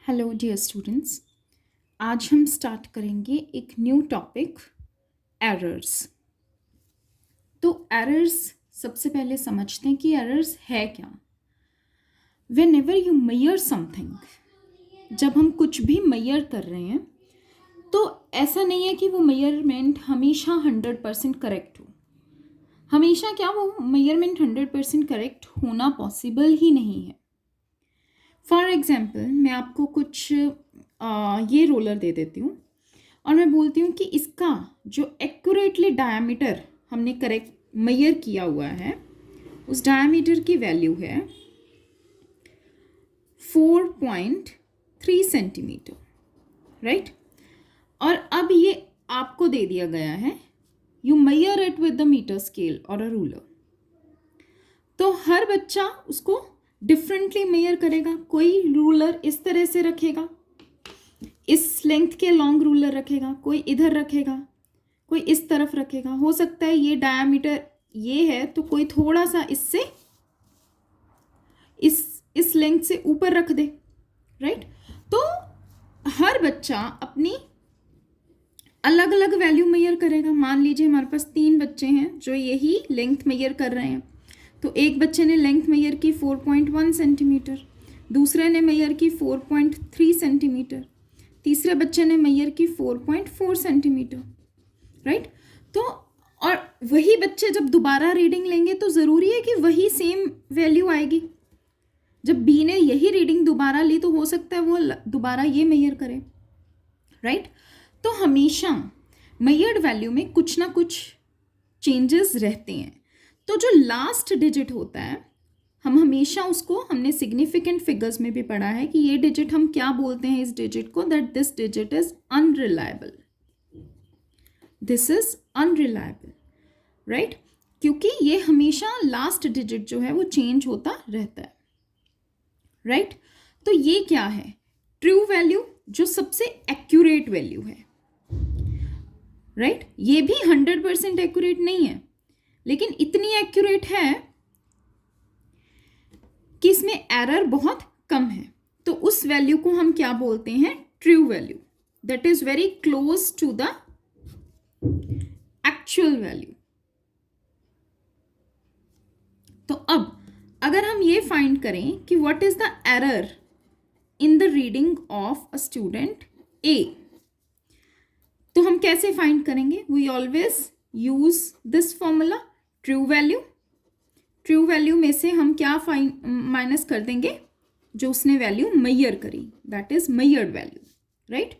Hello dear students. आज हम start करेंगे एक न्यू टॉपिक, एरर्स। तो एरर्स सबसे पहले समझते हैं कि एरर्स है क्या। Whenever you measure something, जब हम कुछ भी मेजर कर रहे हैं तो ऐसा नहीं है कि वो मेजरमेंट हमेशा 100% करेक्ट हो। हमेशा क्या वो मेजरमेंट 100% करेक्ट होना पॉसिबल ही नहीं है। फॉर एग्जाम्पल मैं आपको कुछ ये रोलर दे देती हूँ और मैं बोलती हूँ कि इसका जो एक्यूरेटली डायमीटर हमने करेक्ट मेजर किया हुआ है उस डायमीटर की वैल्यू है 4.3 सेंटीमीटर, राइट। और अब ये आपको दे दिया गया है, you measure it with the meter scale और अ रूलर। तो हर बच्चा उसको डिफरेंटली मेजर करेगा। कोई रूलर इस तरह से रखेगा, इस लेंथ के लॉन्ग रूलर रखेगा, कोई इधर रखेगा, कोई इस तरफ रखेगा। हो सकता है ये डायमीटर ये है तो कोई थोड़ा सा इससे इस लेंथ से ऊपर रख दे, राइट। तो हर बच्चा अपनी अलग अलग वैल्यू मेजर करेगा। मान लीजिए हमारे पास 3 बच्चे हैं जो यही लेंथ मेजर कर रहे हैं। तो एक बच्चे ने लेंथ मेजर की 4.1 सेंटीमीटर, दूसरे ने मेजर की 4.3 सेंटीमीटर, तीसरे बच्चे ने मेजर की 4.4 सेंटीमीटर, राइट। तो और वही बच्चे जब दोबारा रीडिंग लेंगे तो ज़रूरी है कि वही सेम वैल्यू आएगी। जब बी ने यही रीडिंग दोबारा ली तो हो सकता है वो दोबारा ये मेजर करे, राइट। तो हमेशा मेजर्ड वैल्यू में कुछ ना कुछ चेंजेस रहते हैं। तो जो लास्ट डिजिट होता है हम हमेशा उसको, हमने सिग्निफिकेंट फिगर्स में भी पढ़ा है कि ये डिजिट हम क्या बोलते हैं इस डिजिट को, that this digit is unreliable, this is unreliable, right. क्योंकि ये हमेशा लास्ट डिजिट जो है वो चेंज होता रहता है, राइट। तो ये क्या है, ट्रू वैल्यू जो सबसे एक्यूरेट वैल्यू है, राइट। ये भी 100% एक्यूरेट नहीं है लेकिन इतनी एक्यूरेट है कि इसमें एरर बहुत कम है। तो उस वैल्यू को हम क्या बोलते हैं, true value, that is very close to the actual value. तो अब अगर हम ये फाइंड करें कि what is the error in the reading of a student A, तो हम कैसे फाइंड करेंगे, we always use this formula true value. True value में से हम क्या माइनस कर देंगे, जो उसने वैल्यू मेजर करी, that is measured value, right.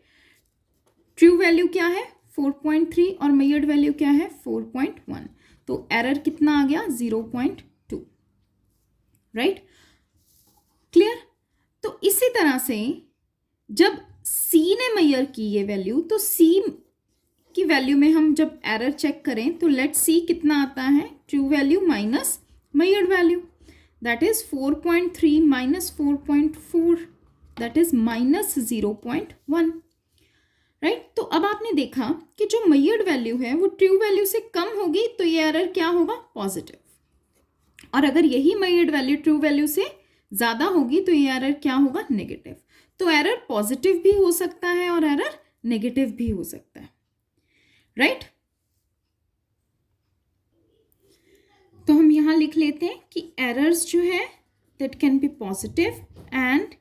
True value क्या है 4.3 और मेजर्ड वैल्यू क्या है 4.1। तो एरर कितना आ गया 0.2, राइट, क्लियर। तो इसी तरह से जब सी ने मेजर की ये वैल्यू, तो सी की वैल्यू में हम जब एरर चेक करें तो लेट सी कितना आता है, true value minus measured value, that is 4.3 minus 4.4, that is minus 0.1, right. तो अब आपने देखा कि जो मेजर्ड वैल्यू है वो ट्रू वैल्यू से कम होगी तो ये एरर क्या होगा, पॉजिटिव। और अगर यही मेजर्ड वैल्यू ट्रू वैल्यू से ज़्यादा होगी तो ये एरर क्या होगा, नेगेटिव। तो एरर पॉजिटिव भी हो सकता है और एरर नेगेटिव भी हो सकता है, राइट। तो हम यहाँ लिख लेते हैं कि एरर्स जो है that can be positive and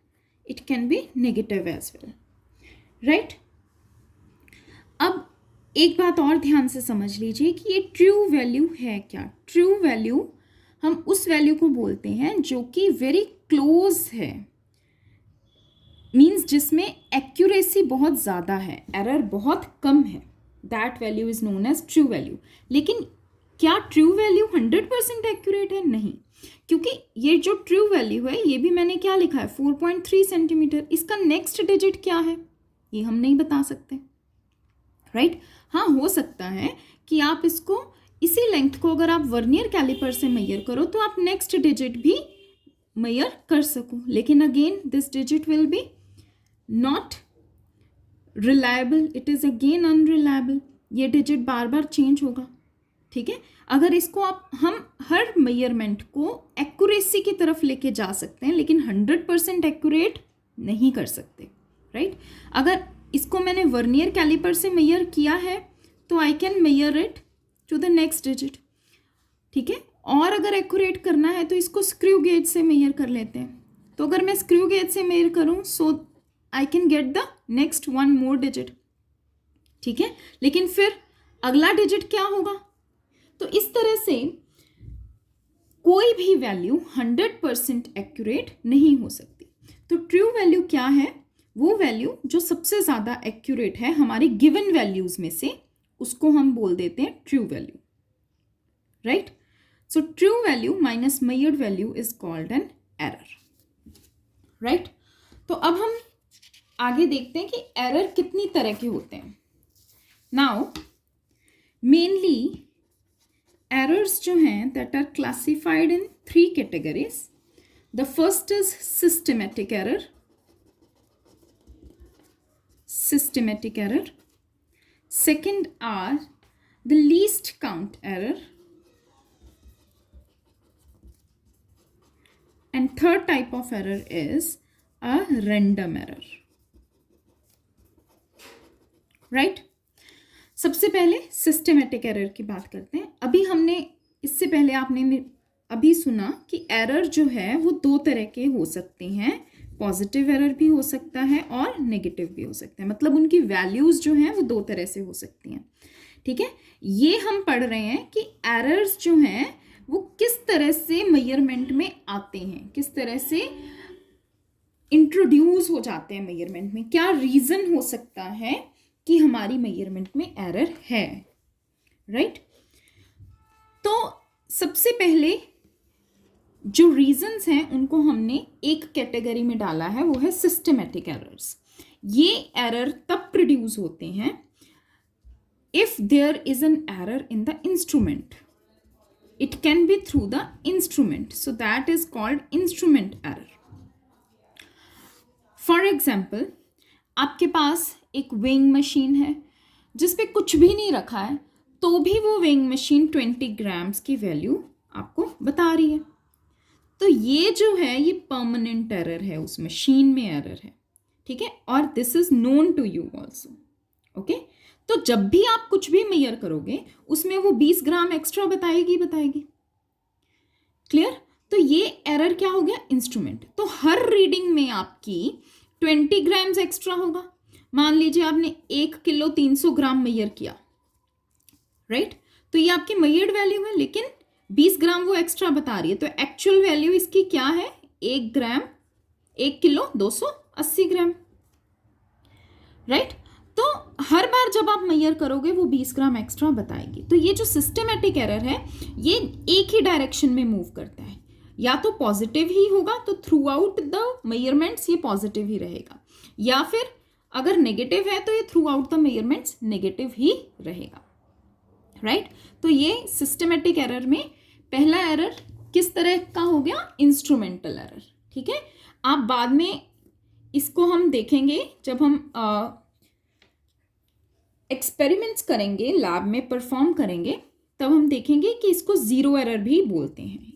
it can be negative as well, right. अब एक बात और ध्यान से समझ लीजिए कि ये ट्रू वैल्यू है क्या। ट्रू वैल्यू हम उस वैल्यू को बोलते हैं जो कि वेरी क्लोज है, मीन्स जिसमें एक्यूरेसी बहुत ज़्यादा है, एरर बहुत कम है, that value is known as true value. लेकिन क्या ट्रू वैल्यू 100% एक्यूरेट है, नहीं, क्योंकि ये जो ट्रू वैल्यू है ये भी मैंने क्या लिखा है 4.3 सेंटीमीटर, इसका नेक्स्ट डिजिट क्या है ये हम नहीं बता सकते, राइट। हाँ, हो सकता है कि आप इसको इसी लेंथ को अगर आप वर्नियर कैलिपर से मेजर करो तो आप नेक्स्ट डिजिट भी मेजर कर सको, लेकिन again this digit will be not reliable, it is again unreliable, ये डिजिट बार बार चेंज होगा, ठीक है। अगर इसको हम हर मेजरमेंट को एक्यूरेसी की तरफ लेके जा सकते हैं लेकिन 100% एक्यूरेट नहीं कर सकते, राइट। अगर इसको मैंने वर्नियर कैलिपर से मेजर किया है तो I can measure it to the next digit, ठीक है। और अगर एक्यूरेट करना है तो इसको स्क्रू गेज से मेजर कर लेते हैं। तो अगर मैं स्क्रू गेज से मेजर करूं so I can get the next one more digit, ठीक है। लेकिन फिर अगला डिजिट क्या होगा? तो इस तरह से कोई भी वैल्यू 100% एक्यूरेट नहीं हो सकती। तो ट्रू वैल्यू क्या है? वो वैल्यू जो सबसे ज़्यादा एक्यूरेट है हमारी गिवन वैल्यूज में से, उसको हम बोल देते हैं true value, right. So true value minus measured value is called an error, right. तो अब हम आगे देखते हैं कि एरर कितनी तरह के होते हैं। नाउ मेनली एरर्स जो हैं that are classified in 3 categories. The first is systematic error, second are the least count error, and third type of error is a random error, right। सबसे पहले सिस्टेमेटिक एरर की बात करते हैं। अभी हमने इससे पहले आपने अभी सुना कि एरर जो है वो 2 तरह के हो सकते हैं, पॉजिटिव एरर भी हो सकता है और नेगेटिव भी हो सकता है, मतलब उनकी वैल्यूज जो हैं वो 2 तरह से हो सकती हैं, ठीक है। ये हम पढ़ रहे हैं कि एरर्स जो हैं वो किस तरह से मेजरमेंट में आते हैं, किस तरह से इंट्रोड्यूस हो जाते हैं मेजरमेंट में, क्या रीजन हो सकता है कि हमारी मेजरमेंट में एरर है, राइट। तो सबसे पहले जो रीजंस हैं उनको हमने एक कैटेगरी में डाला है, वो है सिस्टमेटिक एरर्स। ये एरर तब प्रोड्यूस होते हैं if there is an error in the instrument, it can be through the instrument, so that is called instrument error. For example, आपके पास एक वेइंग मशीन है जिस पे कुछ भी नहीं रखा है, तो भी वो वेइंग मशीन 20 ग्राम्स की वैल्यू आपको बता रही है। तो ये जो है ये परमानेंट एरर है, उस मशीन में एरर है, ठीक है। और this is known to you also, okay. तो जब भी आप कुछ भी मेजर करोगे उसमें वो 20 ग्राम एक्स्ट्रा बताएगी। क्लियर। तो ये एरर क्या हो गया? इंस्ट्रूमेंट। तो हर रीडिंग में आपकी 20 ग्राम्स एक्स्ट्रा होगा। मान लीजिए आपने 1 किलो 300 ग्राम मेजर किया, राइट। तो ये आपकी मेजर्ड वैल्यू है, लेकिन 20 ग्राम वो एक्स्ट्रा बता रही है। तो एक्चुअल वैल्यू इसकी क्या है? 1 किलो 280 ग्राम, राइट। तो हर बार जब आप मेजर करोगे वो 20 ग्राम एक्स्ट्रा बताएगी। तो ये जो सिस्टमेटिक एरर है ये एक ही डायरेक्शन में मूव करता है, या तो पॉजिटिव ही होगा तो थ्रू आउट द मेजरमेंट्स ये पॉजिटिव ही रहेगा, या फिर अगर नेगेटिव है तो ये throughout the measurements negative ही रहेगा, राइट। तो ये सिस्टमेटिक एरर में पहला एरर किस तरह का हो गया? इंस्ट्रूमेंटल एरर, ठीक है। आप बाद में इसको हम देखेंगे जब हम एक्सपेरिमेंट्स करेंगे, लैब में परफॉर्म करेंगे, तब हम देखेंगे कि इसको जीरो एरर भी बोलते हैं,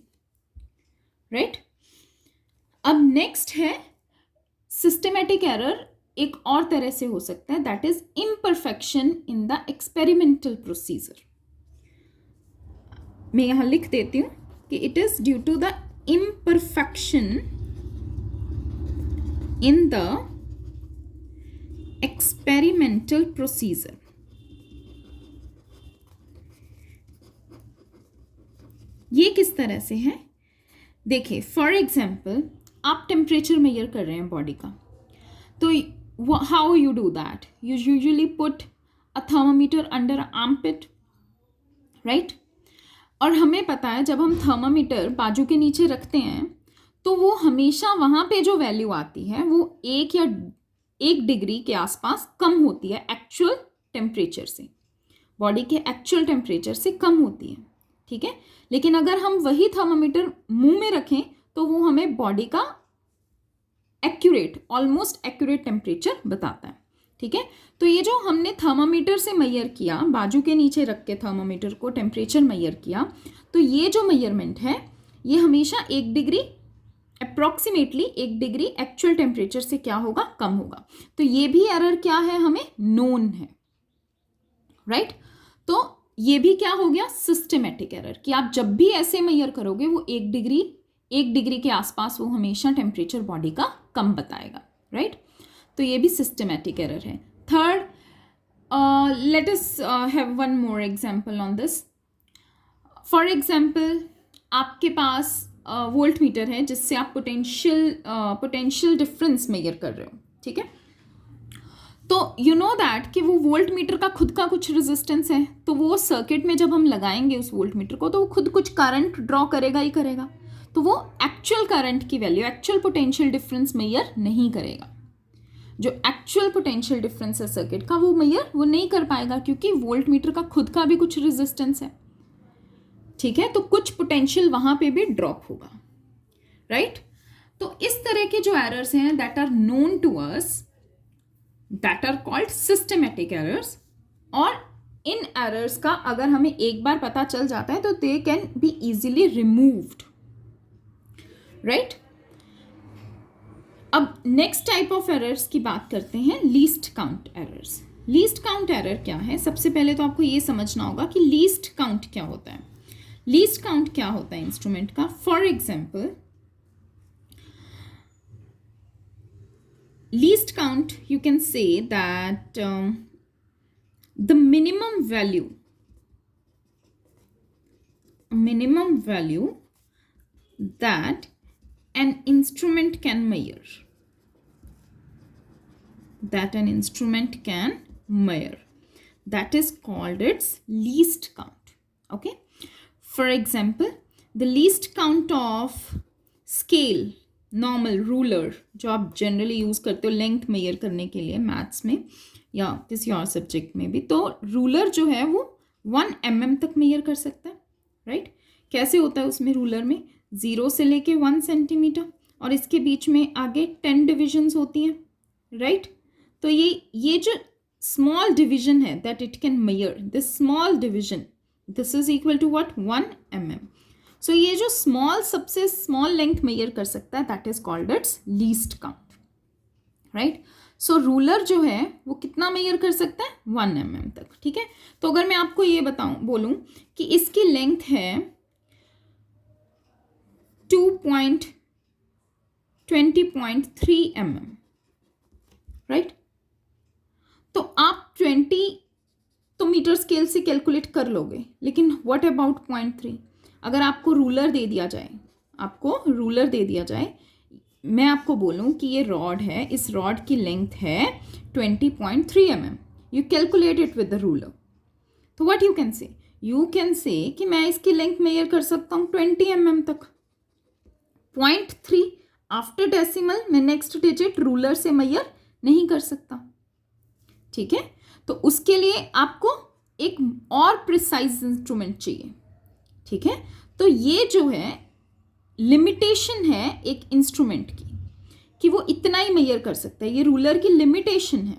राइट। अब नेक्स्ट है सिस्टमेटिक एरर। एक और तरह से हो सकता है, that is imperfection in the experimental procedure. मैं यहां लिख देती हूं कि it is due to the imperfection in the experimental procedure. ये किस तरह से है? देखिए, फॉर एग्जाम्पल आप टेम्परेचर मेजर कर रहे हैं बॉडी का, तो how you do that? You usually put a thermometer under armpit, right. और हमें पता है जब हम थर्मामीटर बाजू के नीचे रखते हैं तो वो हमेशा वहाँ पे जो वैल्यू आती है वो 1 डिग्री के आसपास कम होती है एक्चुअल टेम्परेचर से, बॉडी के एक्चुअल टेम्परेचर से कम होती है, ठीक है। लेकिन अगर हम वही थर्मामीटर मुंह में रखें तो वो हमें बॉडी का एक्यूरेट, ऑलमोस्ट एक्यूरेट टेम्परेचर बताता है, ठीक है। तो ये जो हमने थर्मामीटर से मेजर किया, बाजू के नीचे रख के थर्मामीटर को टेम्परेचर मेजर किया, तो ये जो मेजरमेंट है ये हमेशा 1 degree approximately 1 degree actual temperature से क्या होगा, कम होगा। तो ये भी एरर क्या है, हमें नोन है, राइट। तो ये भी क्या हो गया, सिस्टमेटिक एरर, कि आप जब भी ऐसे मेजर करोगे वो 1 डिग्री के आसपास वो हमेशा टेम्परेचर बॉडी का कम बताएगा, राइट। तो ये भी सिस्टमेटिक एरर है। Third, let us have one more example on this. For example, आपके पास वोल्ट मीटर है जिससे आप पोटेंशियल डिफरेंस मेजर कर रहे हो, ठीक है। तो यू नो दैट कि वो वोल्ट मीटर का खुद का कुछ रेजिस्टेंस है, तो वो सर्किट में जब हम लगाएंगे उस वोल्ट मीटर को तो वो खुद कुछ करंट ड्रॉ करेगा ही करेगा। तो वो एक्चुअल करंट की value, actual potential difference measure नहीं करेगा। जो एक्चुअल पोटेंशियल डिफरेंस है सर्किट का वो मेजर वो नहीं कर पाएगा, क्योंकि वोल्ट मीटर का खुद का भी कुछ रेजिस्टेंस है, ठीक है। तो कुछ पोटेंशियल वहां पे भी ड्रॉप होगा, राइट। तो इस तरह के जो एरर्स हैं that are known to us, that are called systematic errors. और इन एरर्स का अगर हमें एक बार पता चल जाता है तो they can be easily removed, right. अब नेक्स्ट टाइप ऑफ एरर्स की बात करते हैं, least count errors. Least count error क्या है, सबसे पहले तो आपको ये समझना होगा कि लीस्ट काउंट क्या होता है। लीस्ट काउंट क्या होता है इंस्ट्रूमेंट का। For example, least count you can say that the minimum value that an instrument can measure, that is called its least count, okay। For example, the least count of scale, normal ruler जो आप generally use करते हो length major करने के लिए maths में या किसी और सब्जेक्ट में भी, तो रूलर जो है वो 1 mm तक मेजर कर सकता है, राइट। कैसे होता है उसमें, रूलर में 0 से लेके 1 सेंटीमीटर और इसके बीच में आगे 10 डिविजन्स होती हैं, राइट। तो ये जो स्मॉल डिविजन है that it can measure, this small division, this is equal to what, 1 mm। So ये जो सबसे स्मॉल लेंथ मेजर कर सकता है that is called its least count, right. So ruler जो है वो कितना मेजर कर सकता है, 1 mm तक, ठीक है। तो अगर मैं आपको ये बोलूं कि इसकी लेंथ है 20.3 mm, राइट। तो आप 20 तो मीटर स्केल से कैलकुलेट कर लोगे, लेकिन व्हाट अबाउट 0.3। अगर आपको रूलर दे दिया जाए, मैं आपको बोलूं कि ये रॉड है, इस रॉड की लेंथ है 20.3 mm, you calculate it with the ruler, तो व्हाट यू कैन से कि मैं इसकी लेंथ मेजर कर सकता हूँ 20 mm तक। 0.3 आफ्टर डेसिमल मैं नेक्स्ट डिजिट रूलर से मेजर नहीं कर सकता, ठीक है। तो उसके लिए आपको एक और प्रिसाइज इंस्ट्रूमेंट चाहिए, ठीक है। तो ये जो है लिमिटेशन है एक इंस्ट्रूमेंट की कि वो इतना ही मेजर कर सकता है, ये रूलर की लिमिटेशन है,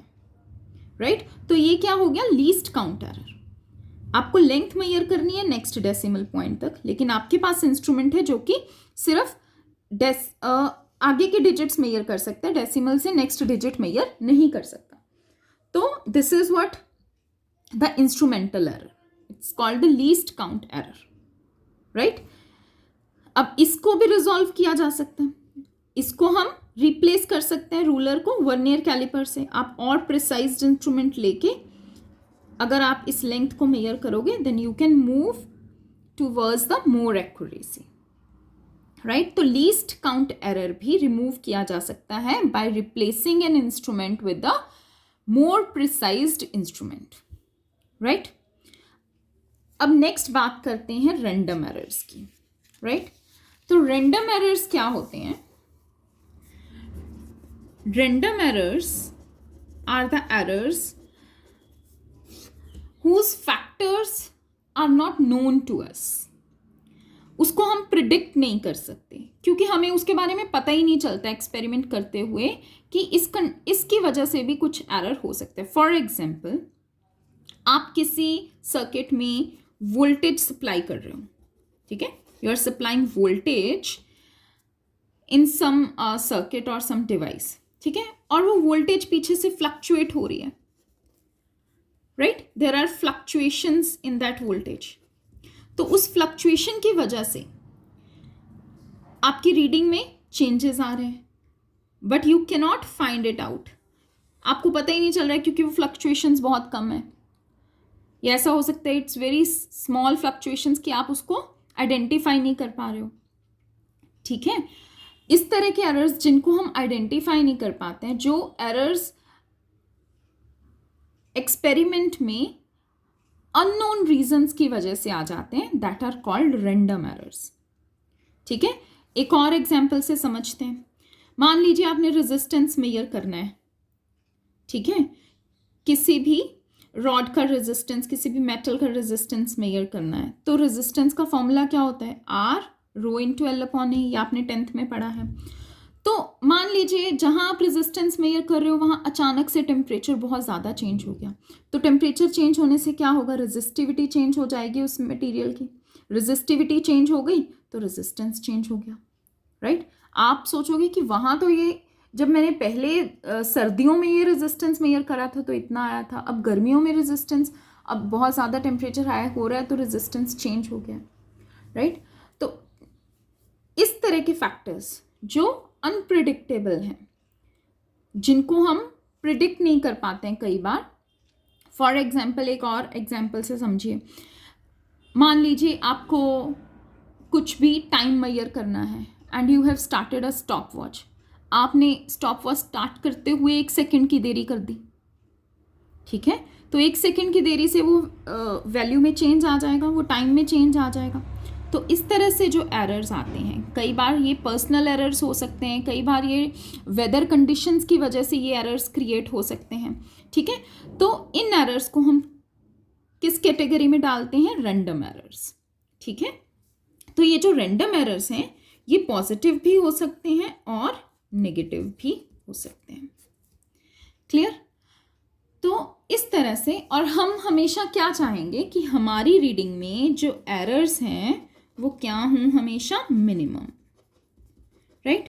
राइट। तो ये क्या हो गया, लीस्ट काउंट एरर। आपको लेंथ मेजर करनी है नेक्स्ट डेसिमल पॉइंट तक, लेकिन आपके पास इंस्ट्रूमेंट है जो कि सिर्फ आगे के डिजिट्स मेजर कर सकता है, डेसिमल से नेक्स्ट डिजिट मेजर नहीं कर सकता। तो this is what the instrumental error, it's called the least count error, right. अब इसको भी रिजॉल्व किया जा सकता है, इसको हम रिप्लेस कर सकते हैं रूलर को वर्नियर कैलिपर से। आप और प्रिसाइज्ड इंस्ट्रूमेंट लेके अगर आप इस लेंथ को मेजर करोगे then you can move towards the more accuracy, right. तो लीस्ट काउंट एरर भी रिमूव किया जा सकता है by replacing an instrument with the more precised instrument, right. अब नेक्स्ट बात करते हैं रैंडम एरर्स की, राइट। तो रैंडम एरर्स क्या होते हैं, random errors are the errors whose factors are not known to us। उसको हम प्रिडिक्ट नहीं कर सकते क्योंकि हमें उसके बारे में पता ही नहीं चलता एक्सपेरिमेंट करते हुए कि इसकी वजह से भी कुछ एरर हो सकता है। फॉर एग्जाम्पल, आप किसी सर्किट में वोल्टेज सप्लाई कर रहे हो, ठीक है, you are supplying voltage in some circuit और सम डिवाइस, ठीक है, और वो वोल्टेज पीछे से फ्लक्चुएट हो रही है, right, there are fluctuations in that voltage. तो उस फ्लक्चुएशन की वजह से आपकी रीडिंग में चेंजेस आ रहे हैं, but you can not find it out, आपको पता ही नहीं चल रहा है क्योंकि वो फ्लक्चुएशंस बहुत कम है, या ऐसा हो सकता है इट्स वेरी स्मॉल फ्लक्चुएशंस कि आप उसको आइडेंटिफाई नहीं कर पा रहे हो, ठीक है। इस तरह के एरर्स जिनको हम आइडेंटिफाई नहीं कर पाते हैं, जो एरर्स एक्सपेरिमेंट में अननोन रीजंस की वजह से आ जाते हैं, that are called random errors, ठीक है। एक और एग्जांपल से समझते हैं। मान लीजिए आपने रेजिस्टेंस मेजर करना है, ठीक है, किसी भी रॉड का रेजिस्टेंस, किसी भी मेटल का रेजिस्टेंस मेजर करना है, तो रेजिस्टेंस का फॉर्मूला क्या होता है, R rho into L upon A, ये आपने 10th में पढ़ा है। तो मान लीजिए जहां आप रेजिस्टेंस मेजर कर रहे हो वहां अचानक से टेम्परेचर बहुत ज़्यादा चेंज हो गया, तो टेम्परेचर चेंज होने से क्या होगा, रेजिस्टिविटी चेंज हो जाएगी उस मटेरियल की, रेजिस्टिविटी चेंज हो गई तो रेजिस्टेंस चेंज हो गया, राइट। आप सोचोगे कि वहां तो ये जब मैंने पहले सर्दियों में ये रेजिस्टेंस मेजर करा था तो इतना आया था, अब गर्मियों में रेजिस्टेंस, अब बहुत ज़्यादा टेम्परेचर हाई हो रहा है तो रेजिस्टेंस चेंज हो गया, राइट। तो इस तरह के फैक्टर्स जो अनप्रिडिक्टेबल हैं, जिनको हम प्रिडिक्ट नहीं कर पाते हैं कई बार। फॉर एग्जाम्पल, एक और एग्जाम्पल से समझिए, मान लीजिए आपको कुछ भी टाइम मेजर करना है and you have started a stop watch, आपने स्टॉप वॉच स्टार्ट करते हुए 1 सेकेंड की देरी कर दी, ठीक है, तो 1 सेकेंड की देरी से वो वैल्यू में चेंज आ जाएगा, वो टाइम में चेंज आ जाएगा। तो इस तरह से जो एरर्स आते हैं, कई बार ये पर्सनल एरर्स हो सकते हैं, कई बार ये वेदर कंडीशंस की वजह से ये एरर्स क्रिएट हो सकते हैं, ठीक है। तो इन एरर्स को हम किस कैटेगरी में डालते हैं, रैंडम एरर्स, ठीक है। तो ये जो रैंडम एरर्स हैं ये पॉजिटिव भी हो सकते हैं और नेगेटिव भी हो सकते हैं, क्लियर। तो इस तरह से, और हम हमेशा क्या चाहेंगे कि हमारी रीडिंग में जो एरर्स हैं वो क्या हों, हमेशा मिनिमम,